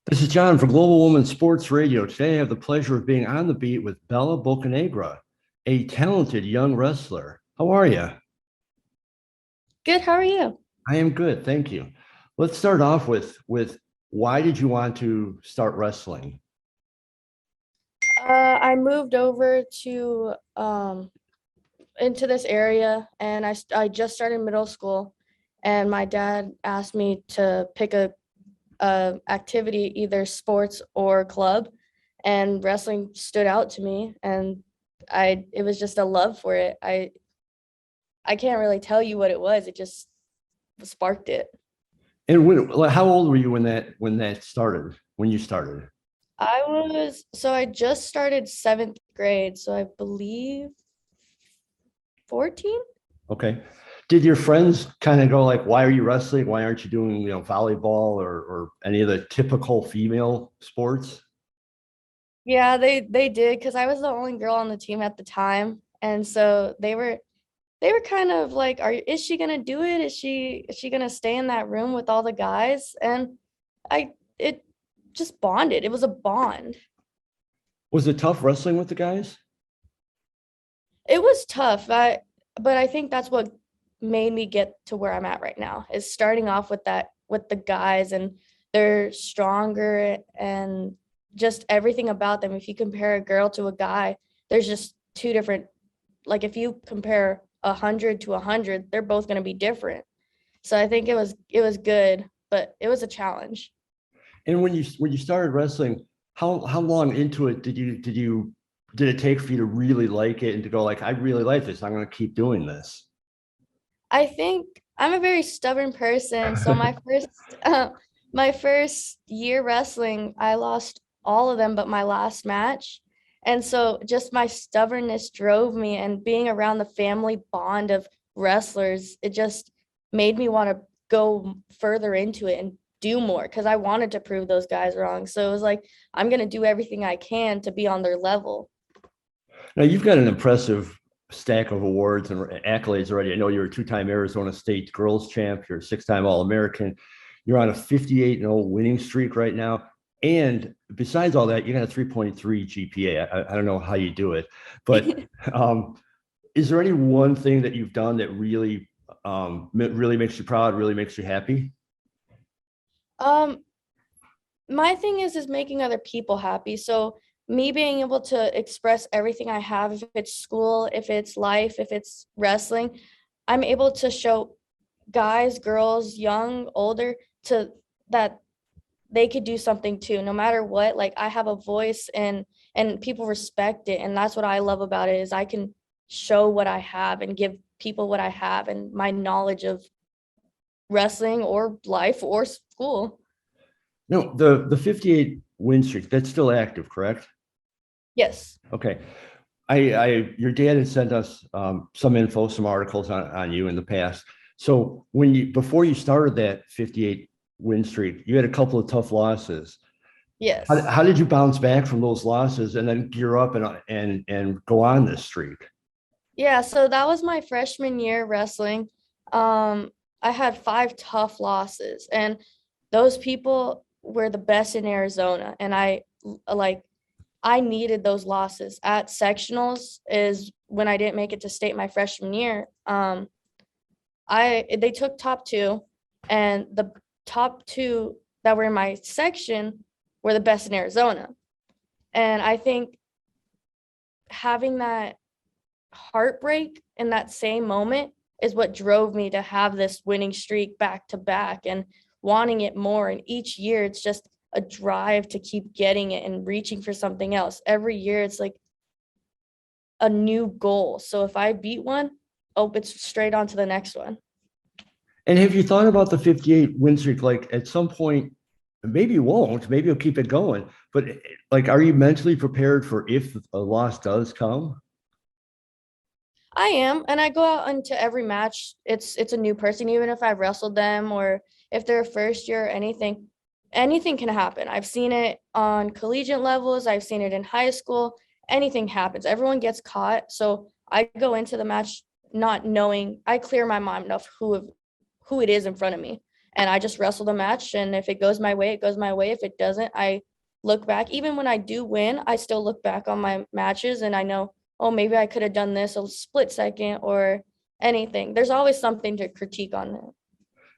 This is John for Global Women's Sports Radio. Today, I have the pleasure of being on the beat with Bella Bocanegra, a talented young wrestler. How are you? Good, how are you? I am good, thank you. Let's start off with why did you want to start wrestling? I moved over to into this area and I just started middle school and my dad asked me to pick a activity, either sports or club, and wrestling stood out to me and I it was just a love for it. I can't really tell you what it was. It just sparked it. And how old were you when that started? When you started? I just started seventh grade, so I believe 14. Okay. Did your friends kind of go like, "Why are you wrestling? Why aren't you doing volleyball or any of the typical female sports?" Yeah, they did because I was the only girl on the team at the time, and so they were kind of like, "Are is she gonna do it? Is she gonna stay in that room with all the guys?" And I it just bonded. It was a bond. Was it tough wrestling with the guys? It was tough. But I think that's what made me get to where I'm at right now is starting off with that with the guys and they're stronger and just everything about them. If you compare a girl to a guy, there's just two different, like if you compare 100 to 100, they're both going to be different. So I think it was good, but it was a challenge. And when you started wrestling, how long into it did it take for you to really like it and to go like, I really like this. I'm going to keep doing this. I think I'm a very stubborn person. So my first year wrestling, I lost all of them but my last match. And so just my stubbornness drove me and being around the family bond of wrestlers, it just made me want to go further into it and do more because I wanted to prove those guys wrong. So it was like I'm gonna do everything I can to be on their level. Now you've got an impressive stack of awards and accolades already. I know you're a two-time Arizona State girls champ. You're a six-time All-American. You're on a 58-0 winning streak right now. And besides all that, you got a 3.3 GPA. I don't know how you do it, but um, is there any one thing that you've done that really makes you proud, really makes you happy? Um, my thing is making other people happy. So me being able to express everything I have, if it's school, if it's life, if it's wrestling, I'm able to show guys, girls, young, older, to that they could do something too, no matter what. Like I have a voice and people respect it. And that's what I love about it is I can show what I have and give people what I have and my knowledge of wrestling or life or school. No, the 58 win streak, that's still active, correct? Yes. Okay. Your dad had sent us some info, some articles on you in the past. So before you started that 58 win streak, you had a couple of tough losses. How, Yes. how did you bounce back from those losses and then gear up and go on this streak? Yeah, so that was my freshman year wrestling. Um, I had five tough losses, and those people were the best in Arizona. And like I needed those losses at sectionals is when I didn't make it to state my freshman year. I they took top two, and the top two that were in my section were the best in Arizona. And I think having that heartbreak in that same moment is what drove me to have this winning streak back to back and wanting it more. And each year, it's just a drive to keep getting it and reaching for something else. Every year, it's like a new goal. So if I beat one, oh, it's straight on to the next one. And have you thought about the 58 win streak? Like at some point, maybe you won't, maybe you'll keep it going, but like, are you mentally prepared for if a loss does come? I am, and I go out into every match. It's a new person, even if I wrestled them or if they're first year or anything. Anything can happen. I've seen it on collegiate levels. I've seen it in high school. Anything happens. Everyone gets caught. So I go into the match not knowing. I clear my mind of who it is in front of me. and I just wrestle the match. And if it goes my way, it goes my way. If it doesn't, I look back. Even when I do win, I still look back on my matches and I know, oh, maybe I could have done this a split second or anything. There's always something to critique on it.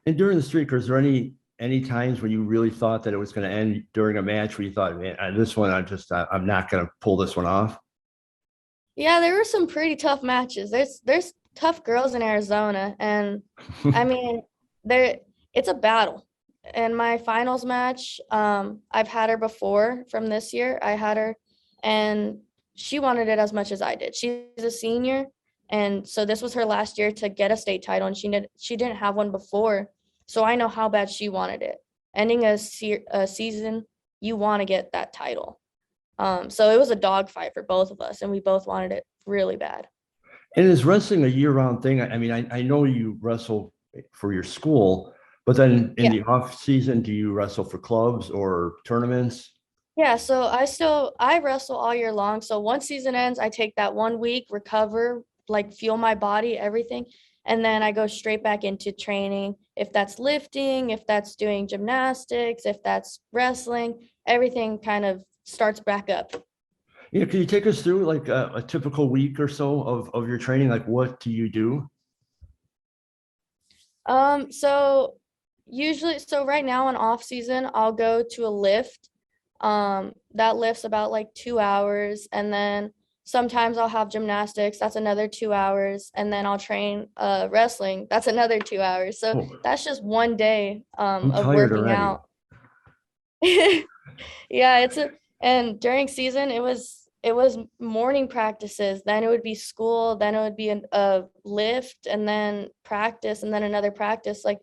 And during the streak, is there any times when you really thought that it was going to end during a match where you thought, man, this one, I'm not going to pull this one off? Yeah, there were some pretty tough matches. There's tough girls in Arizona, and I mean, there it's a battle. In my finals match, I've had her before from this year. I had her, and she wanted it as much as I did. She's a senior, and so this was her last year to get a state title, and she didn't have one before. So I know how bad she wanted it. Ending a season, you want to get that title. So it was a dogfight for both of us, and we both wanted it really bad. And is wrestling a year-round thing? I mean, I know you wrestle for your school, but then in Yeah. the off season, do you wrestle for clubs or tournaments? Yeah, so I wrestle all year long. So once season ends, I take that 1 week, recover, like fuel my body, everything, and then I go straight back into training. If that's lifting, if that's doing gymnastics, if that's wrestling, everything kind of starts back up. Yeah, can you take us through like a typical week or so of your training? Like, what do you do? So usually, so right now in off season, I'll go to a lift. That lift's about like 2 hours, and then sometimes I'll have gymnastics, that's another 2 hours, and then I'll train wrestling, that's another 2 hours. So Oh, that's just one day I'm of tired working already. out. Yeah, and during season it was morning practices, then it would be school, then it would be a lift, and then practice, and then another practice. Like,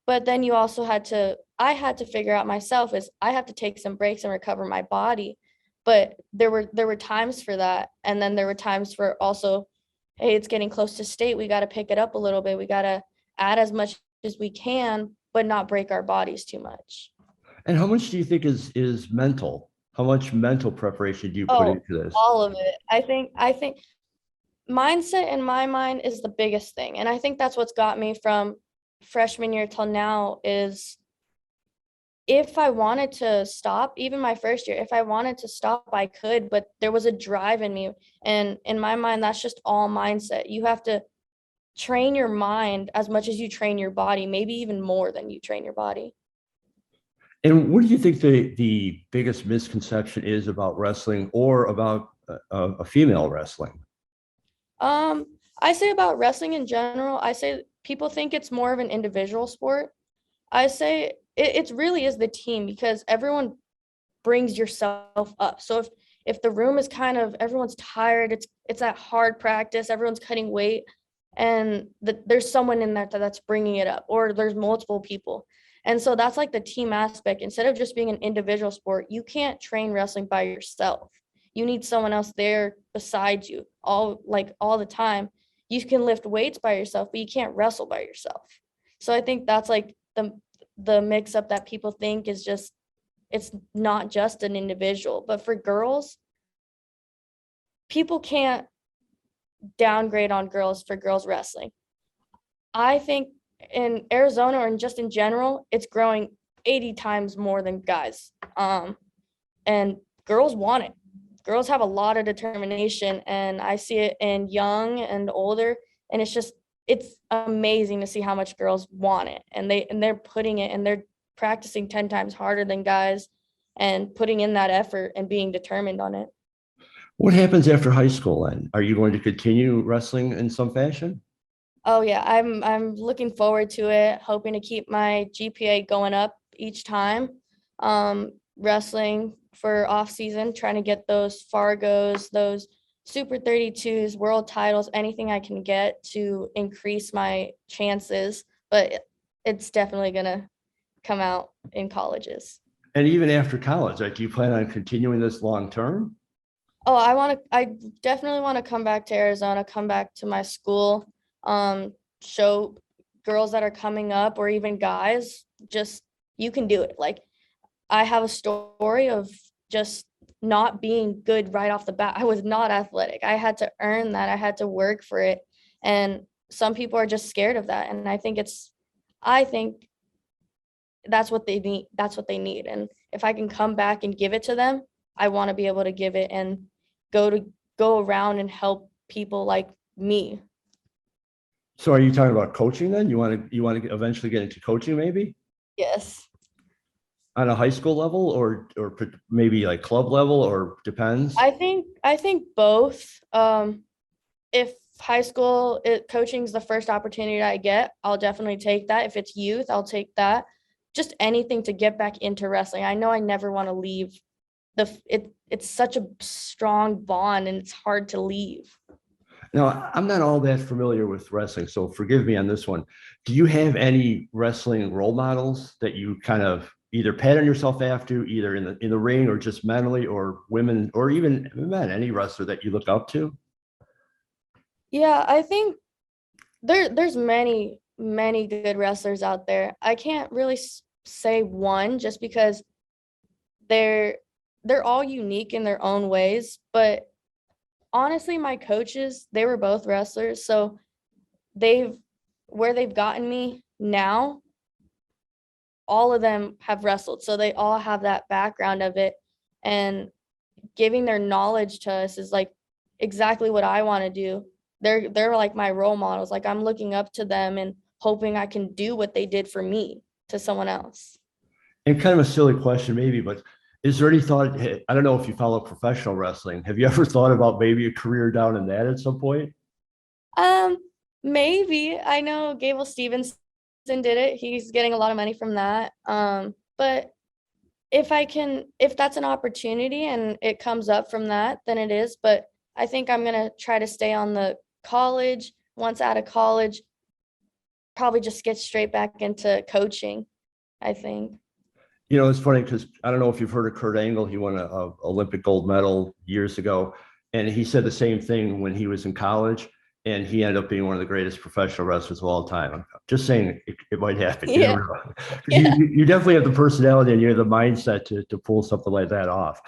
but then you also I had to figure out myself is I have to take some breaks and recover my body. But there were times for that, and then there were times for also, hey, it's getting close to state, we got to pick it up a little bit, we got to add as much as we can, but not break our bodies too much. And how much do you think is mental? How much mental preparation do you put Oh, into this? all of it. I think mindset in my mind is the biggest thing. And I think that's what's got me from freshman year till now is if I wanted to stop, even my first year, if I wanted to stop, I could, but there was a drive in me. And in my mind, that's just all mindset. You have to train your mind as much as you train your body, maybe even more than you train your body. And what do you think the biggest misconception is about wrestling or about a female wrestling? Um, I say about wrestling in general, I say people think it's more of an individual sport. I say it really is the team because everyone brings yourself up. So if the room is kind of everyone's tired, it's that hard practice, everyone's cutting weight, and there's someone in there that's bringing it up, or there's multiple people. And so that's like the team aspect. Instead of just being an individual sport, you can't train wrestling by yourself. You need someone else there beside you all the time. You can lift weights by yourself, but you can't wrestle by yourself. So I think that's like the mix up that people think is just it's not just an individual. But for girls, people can't downgrade on girls for girls wrestling. I think in Arizona or just in general, it's growing 80 times more than guys. And girls want it. Girls have a lot of determination, and I see it in young and older, and it's amazing to see how much girls want it, and they're putting it and they're practicing 10 times harder than guys and putting in that effort and being determined on it. What happens after high school then? Are you going to continue wrestling in some fashion? Oh yeah, I'm looking forward to it, hoping to keep my GPA going up each time. Wrestling for off season, trying to get those Fargos, those Super 32s, world titles, anything I can get to increase my chances, but it's definitely gonna come out in colleges. And even after college, like, do you plan on continuing this long term? Oh, I definitely want to come back to Arizona, come back to my school, show girls that are coming up or even guys, just you can do it. Like I have a story of just not being good right off the bat. I was not athletic. I had to earn that. I had to work for it. And some people are just scared of that. And I think that's what they need. That's what they need. And if I can come back and give it to them, I want to be able to give it and go around and help people like me. So are you talking about coaching then? You want to eventually get into coaching maybe Yes. on a high school level or maybe like club level or depends? I think both. If high school coaching is the first opportunity I get, I'll definitely take that. If it's youth, I'll take that. Just anything to get back into wrestling. I know I never want to leave. It's such a strong bond and it's hard to leave. Now, I'm not all that familiar with wrestling, so forgive me on this one. Do you have any wrestling role models that you kind of either pattern yourself after, either in the ring or just mentally, or women, or even men, any wrestler that you look up to? Yeah, I think there's many good wrestlers out there. I can't really say one just because they're they're all unique in their own ways, but honestly, my coaches, they were both wrestlers, so they've where they've gotten me now, all of them have wrestled, so they all have that background of it, and giving their knowledge to us is like exactly what I want to do. They're like my role models. Like I'm looking up to them and hoping I can do what they did for me to someone else. And kind of a silly question, maybe, but is there any thought? I don't know if you follow professional wrestling. Have you ever thought about maybe a career down in that at some point? Um, Maybe. I know Gable Stevenson did it. He's getting a lot of money from that. But if that's an opportunity and it comes up from that, then it is. But I think I'm gonna try to stay on the college. Once out of college, probably just get straight back into coaching, I think. It's funny because I don't know if you've heard of Kurt Angle. He won a Olympic gold medal years ago, and he said the same thing when he was in college, and he ended up being one of the greatest professional wrestlers of all time. I'm just saying it might happen. You Yeah, never know. 'Cause yeah, you definitely have the personality and you have the mindset to pull something like that off.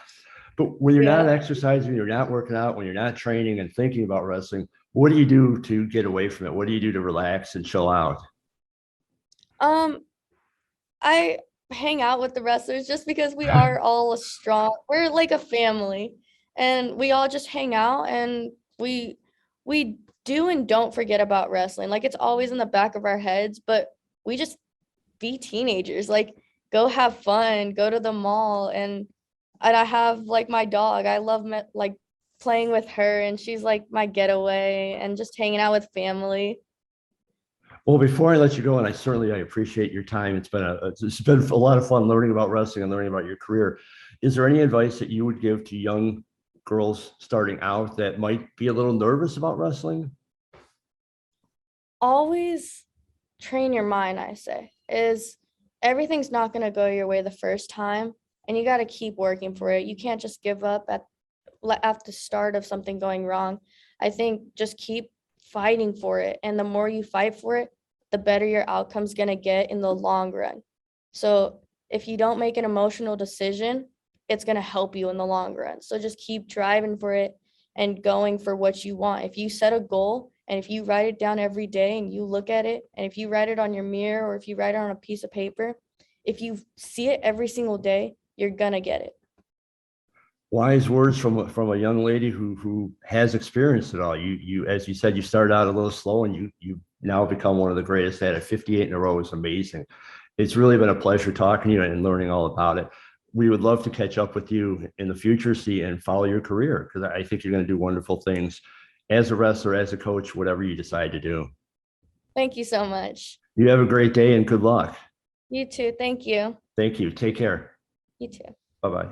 But when you're not yeah. exercising, you're not working out, when you're not training and thinking about wrestling, what do you do to get away from it? What do you do to relax and chill out? Um, I hang out with the wrestlers just because we are all strong. We're like a family, and we all just hang out and we do and don't forget about wrestling. Like it's always in the back of our heads, but we just be teenagers. Like go have fun, go to the mall, and I have like my dog. I love like playing with her, and she's like my getaway, and just hanging out with family. Well, before I let you go, and I appreciate your time. It's been a lot of fun learning about wrestling and learning about your career. Is there any advice that you would give to young girls starting out that might be a little nervous about wrestling? Always train your mind, I say, is everything's not going to go your way the first time, and you got to keep working for it. You can't just give up at the start of something going wrong. I think just keep fighting for it, and the more you fight for it, the better your outcome's going to get in the long run. So if you don't make an emotional decision, it's going to help you in the long run. So just keep driving for it and going for what you want. If you set a goal and if you write it down every day and you look at it, and if you write it on your mirror or if you write it on a piece of paper, if you see it every single day, you're going to get it. Wise words from a young lady who has experienced it all. You as you said, you started out a little slow, and you now become one of the greatest at it. 58 in a row is amazing. It's really been a pleasure talking to you and learning all about it. We would love to catch up with you in the future, see and follow your career, because I think you're going to do wonderful things as a wrestler, as a coach, whatever you decide to do. Thank you so much. You have a great day and good luck. You too. Thank you. Thank you. Take care. You too. Bye bye.